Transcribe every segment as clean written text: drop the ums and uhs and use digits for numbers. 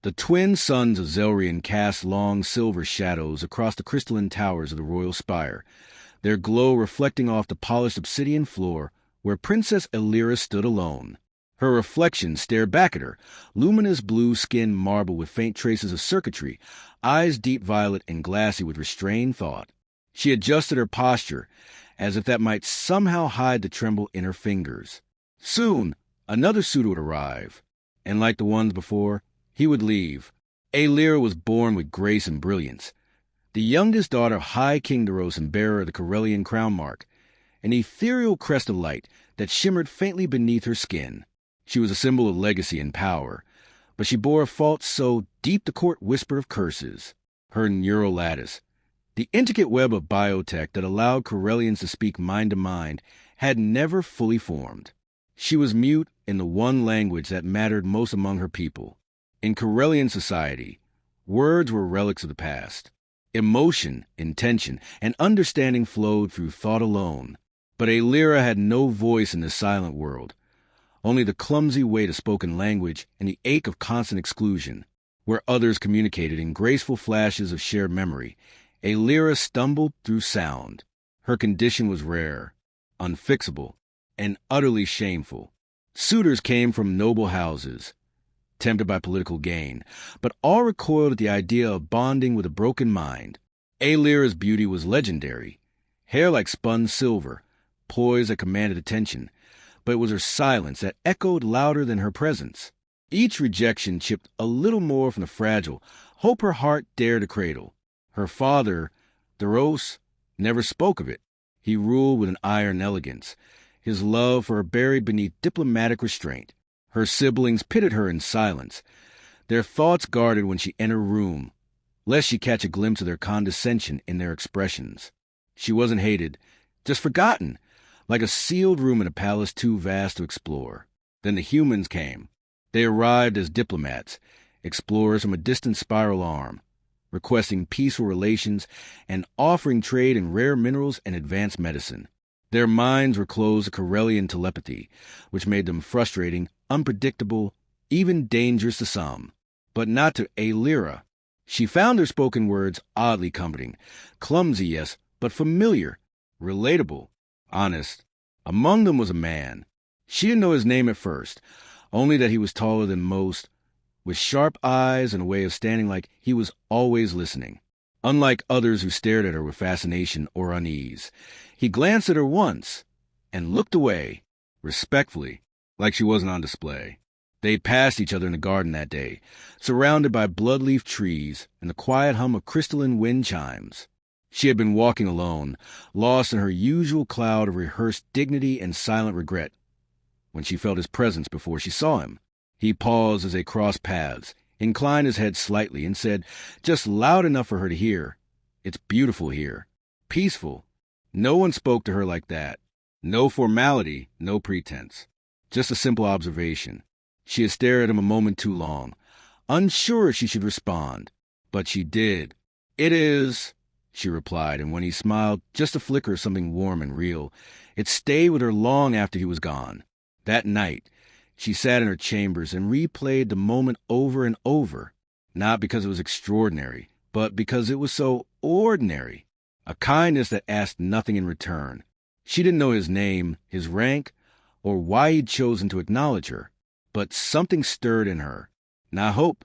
The twin suns of Zelrian cast long silver shadows across the crystalline towers of the royal spire, their glow reflecting off the polished obsidian floor where Princess Elira stood alone. Her reflection stared back at her, luminous blue-skinned marble with faint traces of circuitry, eyes deep violet and glassy with restrained thought. She adjusted her posture, as if that might somehow hide the tremble in her fingers. Soon, another suitor would arrive, and like the ones before, he would leave. Elira was born with grace and brilliance, the youngest daughter of High King Daros and bearer of the Corellian crown mark, an ethereal crest of light that shimmered faintly beneath her skin. She was a symbol of legacy and power, but she bore a fault so deep the court whispered of curses. Her neural lattice, the intricate web of biotech that allowed Corellians to speak mind to mind, had never fully formed. She was mute in the one language that mattered most among her people. In Corellian society, words were relics of the past. Emotion, intention, and understanding flowed through thought alone. But Elira had no voice in this silent world, only the clumsy weight of spoken language and the ache of constant exclusion. Where others communicated in graceful flashes of shared memory, Elira stumbled through sound. Her condition was rare, unfixable, and utterly shameful. Suitors came from noble houses, tempted by political gain, but all recoiled at the idea of bonding with a broken mind. Elira's beauty was legendary, hair like spun silver, poise that commanded attention, but it was her silence that echoed louder than her presence. Each rejection chipped a little more from the fragile hope her heart dared to cradle. Her father, Daros, never spoke of it. He ruled with an iron elegance, his love for her buried beneath diplomatic restraint. Her siblings pitied her in silence, their thoughts guarded when she entered a room, lest she catch a glimpse of their condescension in their expressions. She wasn't hated, just forgotten, like a sealed room in a palace too vast to explore. Then the humans came. They arrived as diplomats, explorers from a distant spiral arm, requesting peaceful relations and offering trade in rare minerals and advanced medicine. Their minds were closed to Corellian telepathy, which made them frustrating, unpredictable, even dangerous to some, but not to Elira. She found their spoken words oddly comforting, clumsy, yes, but familiar, relatable, honest. Among them was a man. She didn't know his name at first, only that he was taller than most, with sharp eyes and a way of standing like he was always listening. Unlike others who stared at her with fascination or unease, he glanced at her once and looked away, respectfully, like she wasn't on display. They passed each other in the garden that day, surrounded by blood-leaf trees and the quiet hum of crystalline wind chimes. She had been walking alone, lost in her usual cloud of rehearsed dignity and silent regret, when she felt his presence before she saw him. He paused as they crossed paths, inclined his head slightly, and said, just loud enough for her to hear, "It's beautiful here. Peaceful." No one spoke to her like that. No formality, no pretense. Just a simple observation. She had stared at him a moment too long, unsure she should respond. But she did. "It is," she replied, and when he smiled, just a flicker of something warm and real, it stayed with her long after he was gone. That night, she sat in her chambers and replayed the moment over and over, not because it was extraordinary, but because it was so ordinary. A kindness that asked nothing in return. She didn't know his name, his rank, or why he'd chosen to acknowledge her, but something stirred in her. Not hope.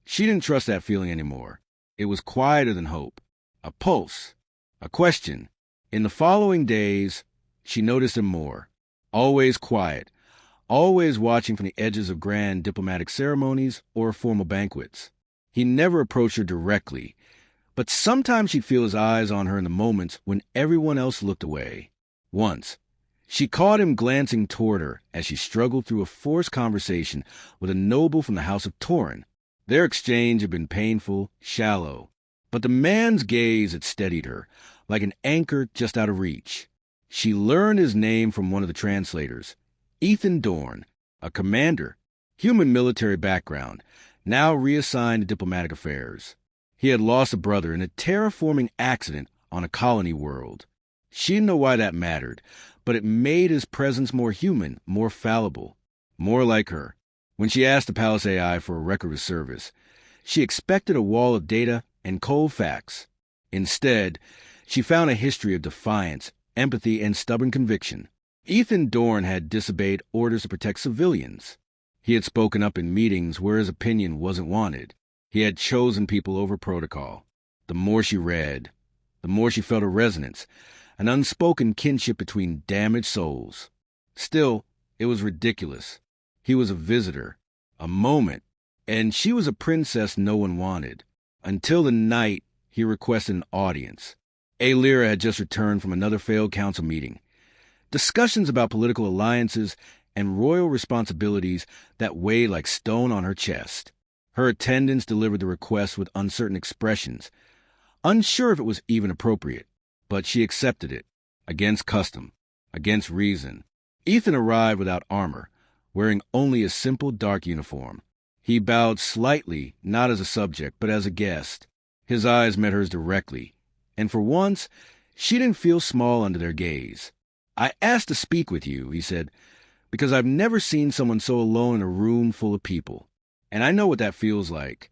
She didn't trust that feeling anymore. It was quieter than hope. A pulse. A question. In the following days, she noticed him more. Always quiet. Always watching from the edges of grand diplomatic ceremonies or formal banquets. He never approached her directly, but sometimes she'd feel his eyes on her in the moments when everyone else looked away. Once, she caught him glancing toward her as she struggled through a forced conversation with a noble from the house of Torin. Their exchange had been painful, shallow, but the man's gaze had steadied her, like an anchor just out of reach. She learned his name from one of the translators, Ethan Dorn, a commander, human military background, now reassigned to diplomatic affairs. He had lost a brother in a terraforming accident on a colony world. She didn't know why that mattered, but it made his presence more human, more fallible, more like her. When she asked the Palace AI for a record of service, She expected a wall of data and cold facts. Instead, she found a history of defiance, empathy, and stubborn conviction. Ethan Dorn had disobeyed orders to protect civilians. He had spoken up in meetings where his opinion wasn't wanted. He had chosen people over protocol. The more she read, the more she felt a resonance, an unspoken kinship between damaged souls. Still, it was ridiculous. He was a visitor, a moment, and she was a princess no one wanted. Until the night he requested an audience. Aelira had just returned from another failed council meeting. Discussions about political alliances and royal responsibilities that weighed like stone on her chest. Her attendants delivered the request with uncertain expressions, unsure if it was even appropriate, but she accepted it, against custom, against reason. Ethan arrived without armor, wearing only a simple dark uniform. He bowed slightly, not as a subject, but as a guest. His eyes met hers directly, and for once, she didn't feel small under their gaze. "I asked to speak with you," he said, "because I've never seen someone so alone in a room full of people. And I know what that feels like."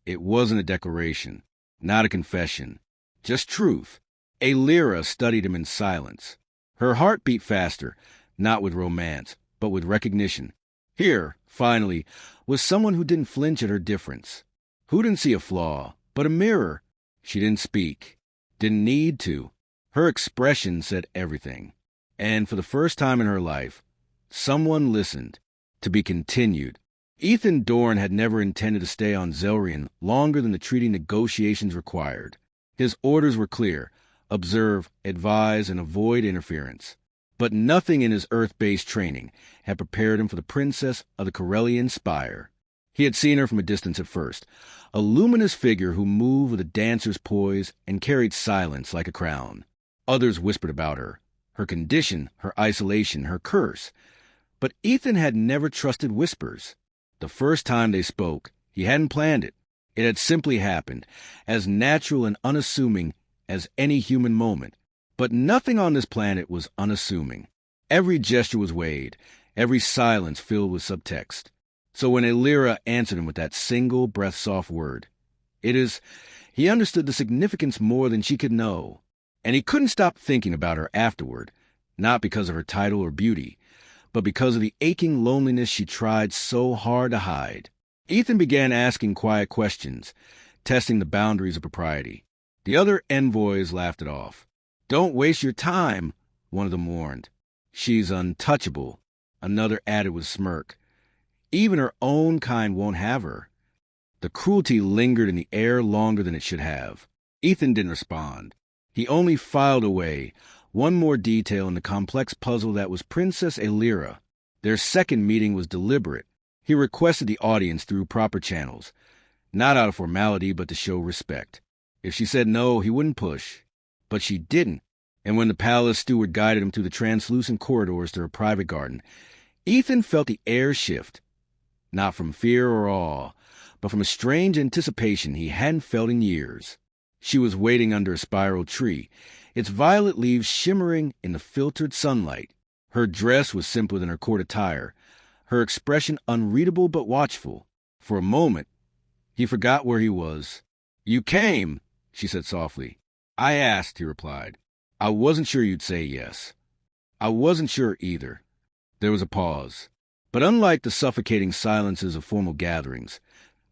It wasn't a declaration, not a confession, just truth. Aelira studied him in silence. Her heart beat faster, not with romance, but with recognition. Here, finally, was someone who didn't flinch at her difference, who didn't see a flaw, but a mirror. She didn't speak, didn't need to. Her expression said everything. And for the first time in her life, someone listened. To be continued. Ethan Dorn had never intended to stay on Zelrian longer than the treaty negotiations required. His orders were clear: observe, advise, and avoid interference. But nothing in his Earth-based training had prepared him for the princess of the Corellian Spire. He had seen her from a distance at first, a luminous figure who moved with a dancer's poise and carried silence like a crown. Others whispered about her condition, her isolation, her curse. But Ethan had never trusted whispers. The first time they spoke, he hadn't planned it. It had simply happened, as natural and unassuming as any human moment. But nothing on this planet was unassuming. Every gesture was weighed, every silence filled with subtext. So when Aelira answered him with that single breath-soft word, he understood the significance more than she could know. And he couldn't stop thinking about her afterward, not because of her title or beauty, but because of the aching loneliness she tried so hard to hide. Ethan began asking quiet questions, testing the boundaries of propriety. The other envoys laughed it off. "Don't waste your time," one of them warned. "She's untouchable," another added with a smirk. "Even her own kind won't have her." The cruelty lingered in the air longer than it should have. Ethan didn't respond. He only filed away one more detail in the complex puzzle that was Princess Aelira. Their second meeting was deliberate. He requested the audience through proper channels, not out of formality but to show respect. If she said no, he wouldn't push. But she didn't, and when the palace steward guided him through the translucent corridors to her private garden, Ethan felt the air shift, not from fear or awe, but from a strange anticipation he hadn't felt in years. She was waiting under a spiral tree, its violet leaves shimmering in the filtered sunlight. Her dress was simpler than her court attire, her expression unreadable but watchful. For a moment, he forgot where he was. "You came," she said softly. "I asked," he replied. "I wasn't sure you'd say yes." "I wasn't sure either." There was a pause. But unlike the suffocating silences of formal gatherings,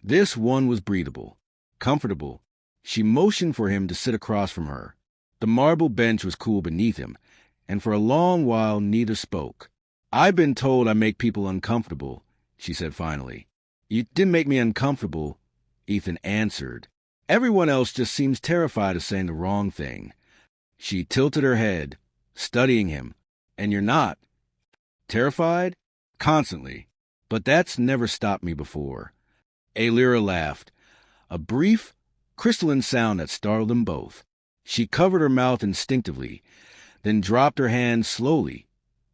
this one was breathable, comfortable. She motioned for him to sit across from her. The marble bench was cool beneath him, and for a long while neither spoke. "I've been told I make people uncomfortable," she said finally. "You didn't make me uncomfortable," Ethan answered. "Everyone else just seems terrified of saying the wrong thing." She tilted her head, studying him. "And you're not?" "Terrified? Constantly. But that's never stopped me before." Aelira laughed, a brief, crystalline sound that startled them both. She covered her mouth instinctively, then dropped her hand slowly,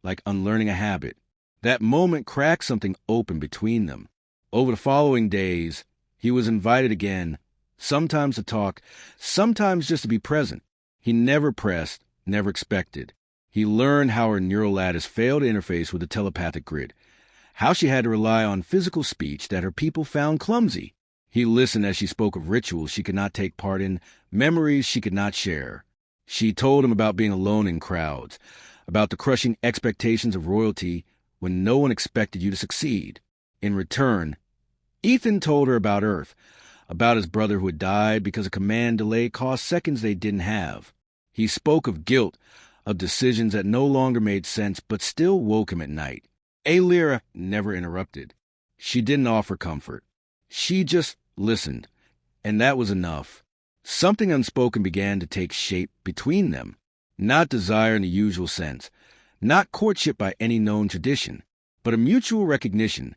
like unlearning a habit. That moment cracked something open between them. Over the following days, he was invited again, sometimes to talk, sometimes just to be present. He never pressed, never expected. He learned how her neural lattice failed to interface with the telepathic grid, how she had to rely on physical speech that her people found clumsy. He listened as she spoke of rituals she could not take part in, memories she could not share. She told him about being alone in crowds, about the crushing expectations of royalty when no one expected you to succeed. In return, Ethan told her about Earth, about his brother who had died because a command delay cost seconds they didn't have. He spoke of guilt, of decisions that no longer made sense but still woke him at night. Lyra never interrupted. She didn't offer comfort. She just listened, and that was enough. Something unspoken began to take shape between them. Not desire in the usual sense, not courtship by any known tradition, but a mutual recognition.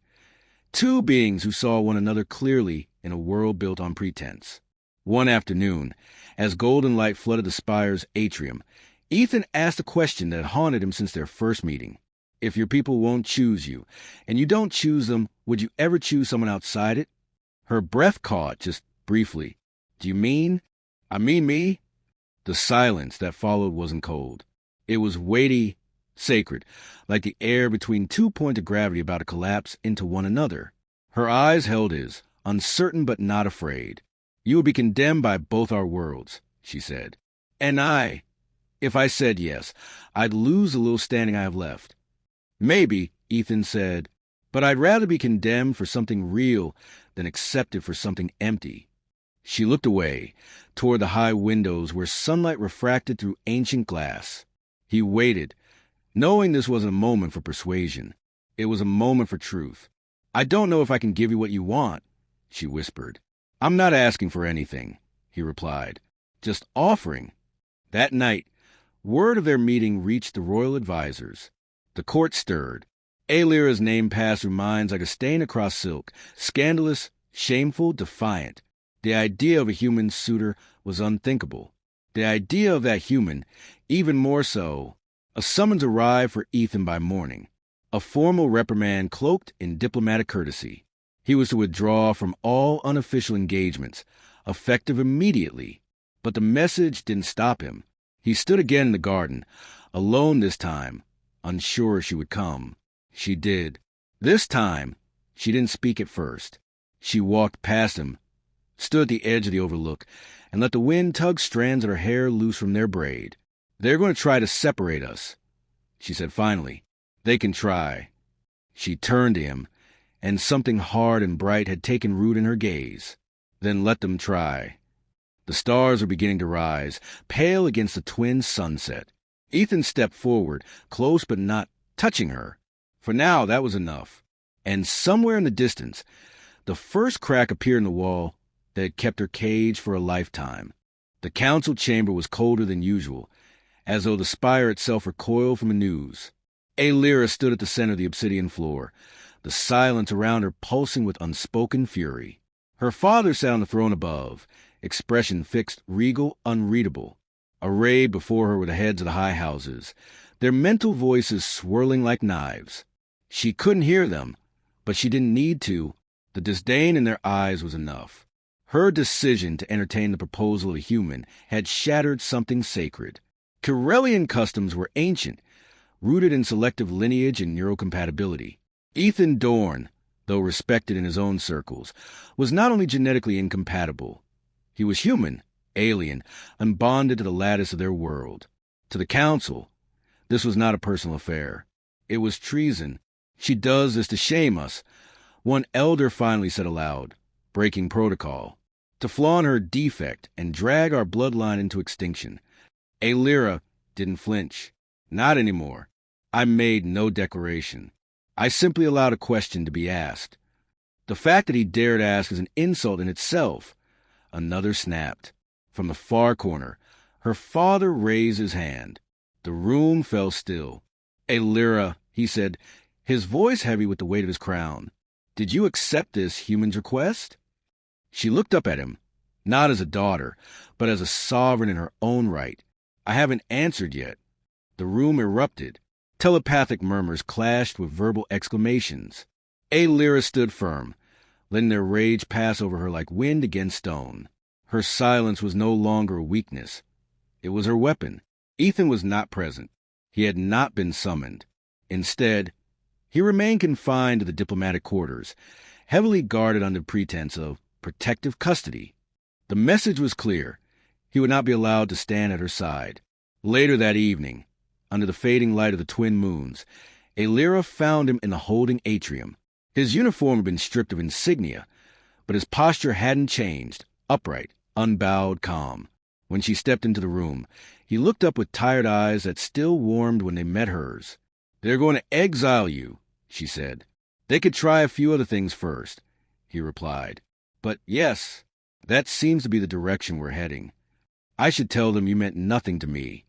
Two beings who saw one another clearly in a world built on pretense. One afternoon, as golden light flooded the spire's atrium, Ethan asked a question that haunted him since their first meeting. If your people won't choose you, and you don't choose them, would you ever choose someone outside it? Her breath caught, just briefly. Do you mean? I mean me? The silence that followed wasn't cold. It was weighty, sacred, like the air between 2 points of gravity about to collapse into one another. Her eyes held his, uncertain but not afraid. You would be condemned by both our worlds, she said. And if I said yes, I'd lose the little standing I have left. Maybe, Ethan said, but I'd rather be condemned for something real than accepted for something empty. She looked away, toward the high windows where sunlight refracted through ancient glass. He waited, knowing this wasn't a moment for persuasion. It was a moment for truth. I don't know if I can give you what you want, she whispered. I'm not asking for anything, he replied, just offering. That night, word of their meeting reached the royal advisors. The court stirred. Lyra's name passed through minds like a stain across silk, scandalous, shameful, defiant. The idea of a human suitor was unthinkable. The idea of that human, even more so. A summons arrived for Ethan by morning, a formal reprimand cloaked in diplomatic courtesy. He was to withdraw from all unofficial engagements, effective immediately. But the message didn't stop him. He stood again in the garden, alone this time, unsure she would come. She did. This time, she didn't speak at first. She walked past him, stood at the edge of the overlook, and let the wind tug strands of her hair loose from their braid. They're going to try to separate us, she said finally. They can try. She turned to him, and something hard and bright had taken root in her gaze. Then let them try. The stars were beginning to rise, pale against the twin sunset. Ethan stepped forward, close but not touching her. For now, that was enough. And somewhere in the distance, the first crack appeared in the wall that had kept her caged for a lifetime. The council chamber was colder than usual, as though the spire itself recoiled from the news. Lyra stood at the center of the obsidian floor, the silence around her pulsing with unspoken fury. Her father sat on the throne above, expression fixed, regal, unreadable. Arrayed before her were the heads of the high houses, their mental voices swirling like knives. She couldn't hear them, but she didn't need to. The disdain in their eyes was enough. Her decision to entertain the proposal of a human had shattered something sacred. Corellian customs were ancient, rooted in selective lineage and neurocompatibility. Ethan Dorn, though respected in his own circles, was not only genetically incompatible. He was human, alien, unbonded to the lattice of their world. To the council, this was not a personal affair. It was treason. She does this to shame us, one elder finally said aloud, breaking protocol, to flaunt her defect and drag our bloodline into extinction. Lyra didn't flinch. Not anymore. I made no declaration. I simply allowed a question to be asked. The fact that he dared ask is an insult in itself. Another snapped. From the far corner, her father raised his hand. The room fell still. Lyra, he said, his voice heavy with the weight of his crown. Did you accept this human's request? She looked up at him, not as a daughter, but as a sovereign in her own right. I haven't answered yet. The room erupted. Telepathic murmurs clashed with verbal exclamations. Lyra stood firm, letting their rage pass over her like wind against stone. Her silence was no longer a weakness. It was her weapon. Ethan was not present. He had not been summoned. Instead, he remained confined to the diplomatic quarters, heavily guarded under pretense of protective custody. The message was clear. He would not be allowed to stand at her side. Later that evening, under the fading light of the twin moons, Aelira found him in the holding atrium. His uniform had been stripped of insignia, but his posture hadn't changed, upright, unbowed, calm. When she stepped into the room, he looked up with tired eyes that still warmed when they met hers. "They're going to exile you," she said. "They could try a few other things first," he replied. "But yes, that seems to be the direction we're heading. I should tell them you meant nothing to me."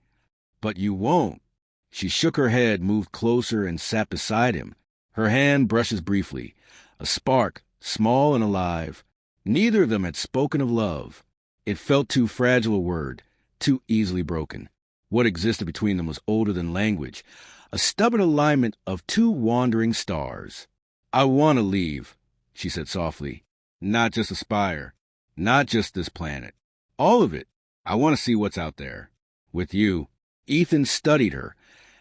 "But you won't." She shook her head, moved closer, and sat beside him. Her hand brushes briefly, a spark, small and alive. Neither of them had spoken of love. It felt too fragile a word, too easily broken. What existed between them was older than language, a stubborn alignment of two wandering stars. "I want to leave," she said softly. "Not just Aspire, not just this planet. All of it. I want to see what's out there. With you." Ethan studied her,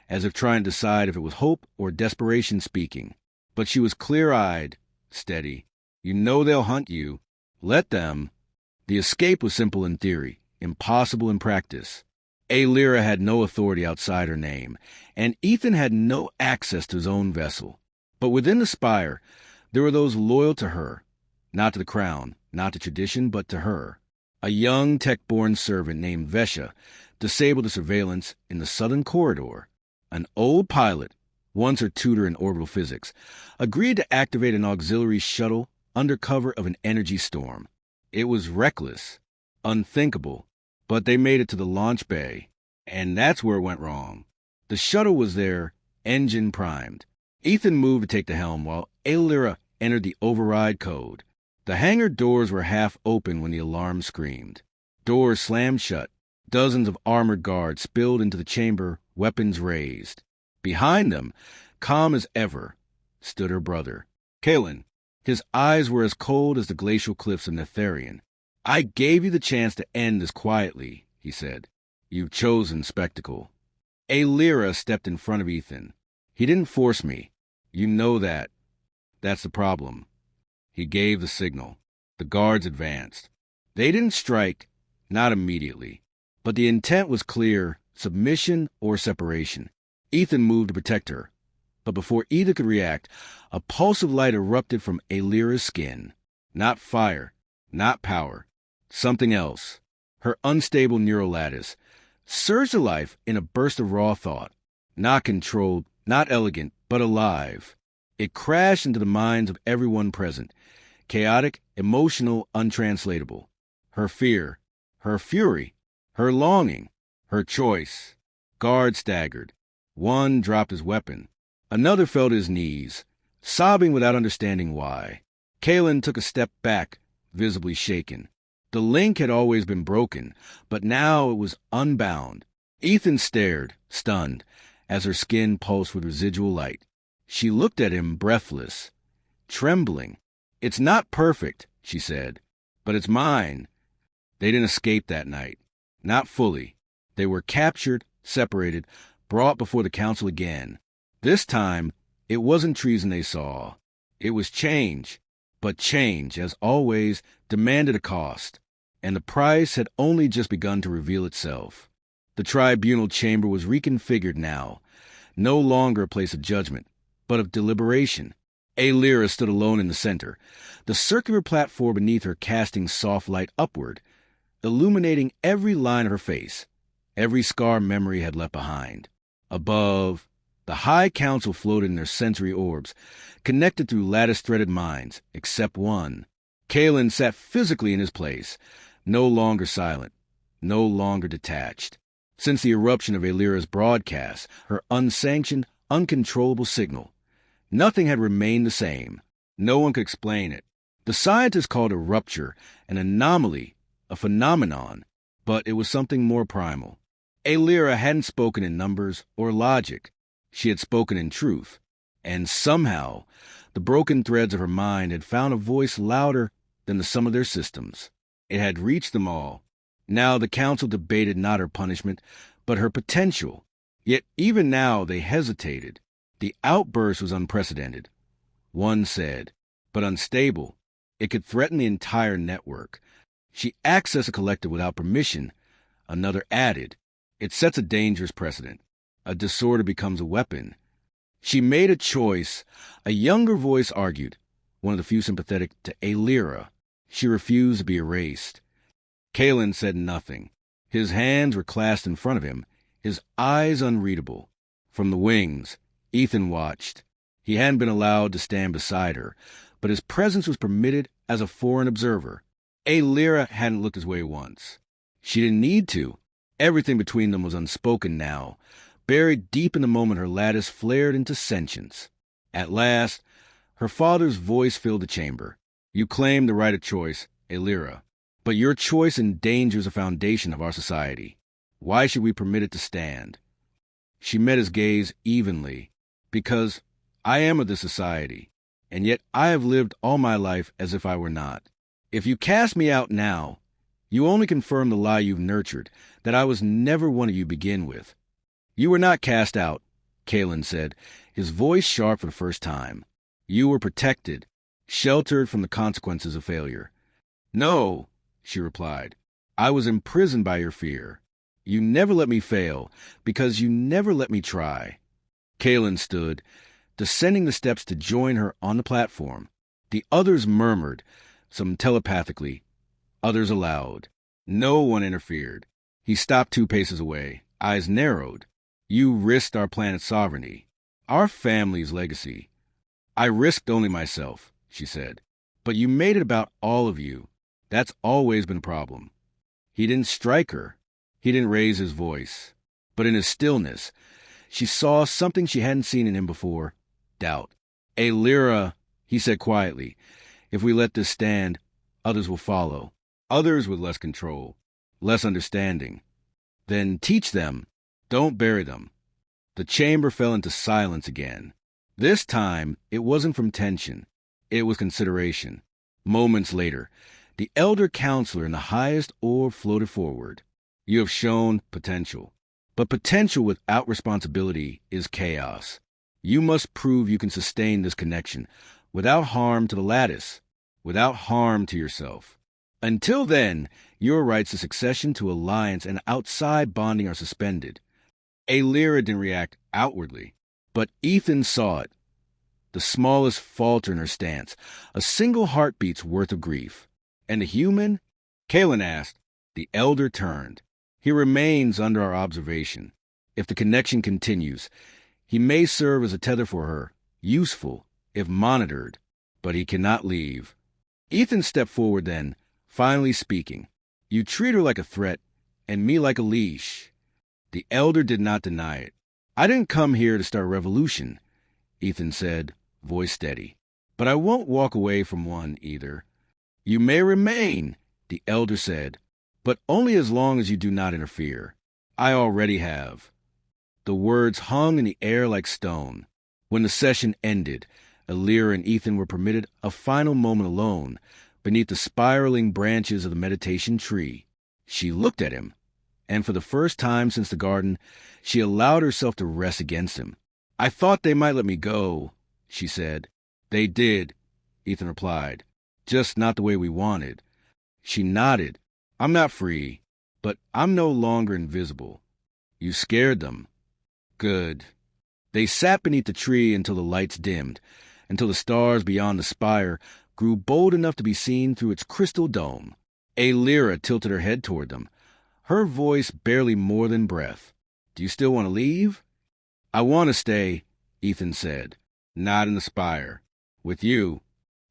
as if trying to decide if it was hope or desperation speaking. But she was clear-eyed, steady. "You know they'll hunt you. Let them." The escape was simple in theory, impossible in practice. Aelira had no authority outside her name, and Ethan had no access to his own vessel. But within the Spire, there were those loyal to her, not to the crown, not to tradition, but to her. A young tech-born servant named Vesha disabled the surveillance in the southern corridor. An old pilot, once her tutor in orbital physics, agreed to activate an auxiliary shuttle under cover of an energy storm. It was reckless, unthinkable, but they made it to the launch bay, and that's where it went wrong. The shuttle was there, engine primed. Ethan moved to take the helm while Aelira entered the override code. The hangar doors were half open when the alarm screamed. Doors slammed shut. Dozens of armored guards spilled into the chamber, weapons raised. Behind them, calm as ever, stood her brother, Kalen. His eyes were as cold as the glacial cliffs of Netherian. "I gave you the chance to end this quietly," he said. "You've chosen spectacle." Aelira stepped in front of Ethan. "He didn't force me. You know that. That's the problem." He gave the signal. The guards advanced. They didn't strike, not immediately. But the intent was clear, submission or separation. Ethan moved to protect her. But before either could react, a pulse of light erupted from Aelira's skin. Not fire, not power. Something else. Her unstable neural lattice surged to life in a burst of raw thought. Not controlled, not elegant, but alive. It crashed into the minds of everyone present. Chaotic, emotional, untranslatable. Her fear, her fury, her longing, her choice. Guards staggered. One dropped his weapon. Another fell to his knees, sobbing without understanding why. Kalen took a step back, visibly shaken. The link had always been broken, but now it was unbound. Ethan stared, stunned, as her skin pulsed with residual light. She looked at him breathless, trembling. "It's not perfect," she said, "but it's mine." They didn't escape that night. Not fully. They were captured, separated, brought before the council again. This time, it wasn't treason they saw. It was change. But change, as always, demanded a cost, and the price had only just begun to reveal itself. The tribunal chamber was reconfigured now, no longer a place of judgment, but of deliberation. Aelira stood alone in the center, the circular platform beneath her casting soft light upward, illuminating every line of her face, every scar memory had left behind. Above, the High Council floated in their sensory orbs, connected through lattice-threaded minds, except one. Kalen sat physically in his place, no longer silent, no longer detached. Since the eruption of Aelira's broadcast, her unsanctioned, uncontrollable signal, nothing had remained the same. No one could explain it. The scientists called a rupture an anomaly, a phenomenon, but it was something more primal. Aelira hadn't spoken in numbers or logic. She had spoken in truth, and somehow the broken threads of her mind had found a voice louder than the sum of their systems. It had reached them all. Now the council debated not her punishment, but her potential. Yet even now they hesitated. The outburst was unprecedented. One said, but unstable. It could threaten the entire network. She accessed a collective without permission. Another added. It sets a dangerous precedent. A disorder becomes a weapon. She made a choice. A younger voice argued, one of the few sympathetic to Alira. She refused to be erased. Kalen said nothing. His hands were clasped in front of him, his eyes unreadable. From the wings, Ethan watched. He hadn't been allowed to stand beside her, but his presence was permitted as a foreign observer. Alira hadn't looked his way once. She didn't need to. Everything between them was unspoken now. Buried deep in the moment, her lattice flared into sentience. At last, her father's voice filled the chamber. You claim the right of choice, Alira, but your choice endangers the foundation of our society. Why should we permit it to stand? She met his gaze evenly. Because I am of this society, and yet I have lived all my life as if I were not. If you cast me out now, you only confirm the lie you've nurtured, that I was never one of you to begin with. You were not cast out, Kalen said, his voice sharp for the first time. You were protected, sheltered from the consequences of failure. No, she replied. I was imprisoned by your fear. You never let me fail, because you never let me try. Kalen stood, descending the steps to join her on the platform. The others murmured, some telepathically, others aloud. No one interfered. He stopped 2 paces away, eyes narrowed. You risked our planet's sovereignty, our family's legacy. I risked only myself, she said. But you made it about all of you. That's always been a problem. He didn't strike her. He didn't raise his voice. But in his stillness, she saw something she hadn't seen in him before. Doubt. Alira, he said quietly, if we let this stand, others will follow. Others with less control, less understanding. Then teach them. Don't bury them. The chamber fell into silence again. This time, it wasn't from tension. It was consideration. Moments later, the elder counselor in the highest orb floated forward. You have shown potential. But potential without responsibility is chaos. You must prove you can sustain this connection without harm to the lattice, without harm to yourself. Until then, your rights to succession to alliance and outside bonding are suspended. Alira didn't react outwardly, but Ethan saw it. The smallest falter in her stance, a single heartbeat's worth of grief. And the human? Kalen asked. The elder turned. He remains under our observation. If the connection continues, he may serve as a tether for her, useful, if monitored, but he cannot leave. Ethan stepped forward then, finally speaking. You treat her like a threat, and me like a leash. The elder did not deny it. I didn't come here to start a revolution, Ethan said, voice steady. But I won't walk away from one either. You may remain, the elder said, but only as long as you do not interfere. I already have. The words hung in the air like stone. When the session ended, Alira and Ethan were permitted a final moment alone beneath the spiraling branches of the meditation tree. She looked at him, and for the first time since the garden, she allowed herself to rest against him. I thought they might let me go, she said. They did, Ethan replied, just not the way we wanted. She nodded. I'm not free, but I'm no longer invisible. You scared them. Good. They sat beneath the tree until the lights dimmed, until the stars beyond the spire grew bold enough to be seen through its crystal dome. Alira tilted her head toward them, her voice barely more than breath. Do you still want to leave? I want to stay, Ethan said. Not in the spire. With you.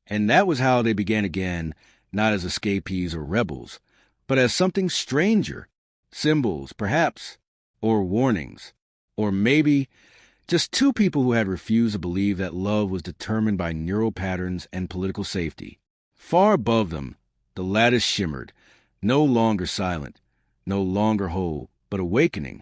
And that was how they began again, not as escapees or rebels, but as something stranger. Symbols, perhaps, or warnings. Or maybe just 2 people who had refused to believe that love was determined by neural patterns and political safety. Far above them, the lattice shimmered, no longer silent, no longer whole, but awakening.